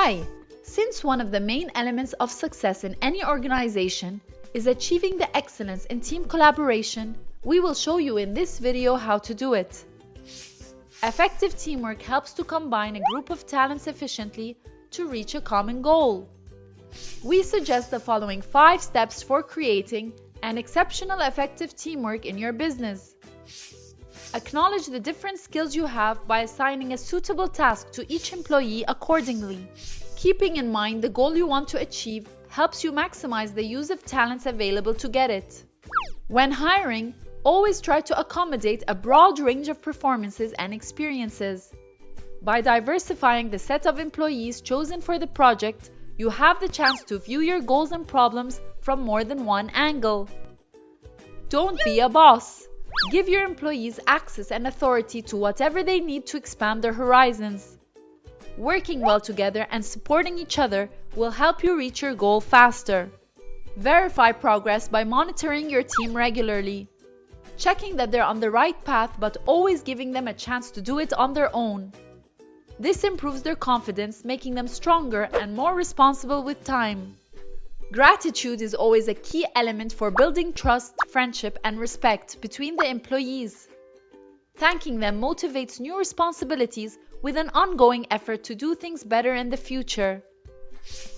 Hi! Since one of the main elements of success in any organization is achieving the excellence in team collaboration, we will show you in this video how to do it. Effective teamwork helps to combine a group of talents efficiently to reach a common goal. We suggest the following 5 steps for creating an exceptional effective teamwork in your business. Acknowledge the different skills you have by assigning a suitable task to each employee accordingly. Keeping in mind the goal you want to achieve helps you maximize the use of talents available to get it. When hiring, always try to accommodate a broad range of performances and experiences. By diversifying the set of employees chosen for the project, you have the chance to view your goals and problems from more than one angle. Don't be a boss. Give your employees access and authority to whatever they need to expand their horizons. Working well together and supporting each other will help you reach your goal faster. Verify progress by monitoring your team regularly. Checking that they're on the right path but always giving them a chance to do it on their own. This improves their confidence, making them stronger and more responsible with time. Gratitude is always a key element for building trust, friendship, and respect between the employees. Thanking them motivates new responsibilities with an ongoing effort to do things better in the future.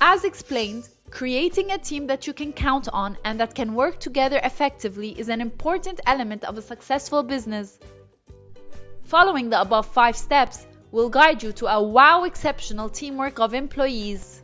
As explained, creating a team that you can count on and that can work together effectively is an important element of a successful business. Following the above 5 steps will guide you to a wow exceptional teamwork of employees.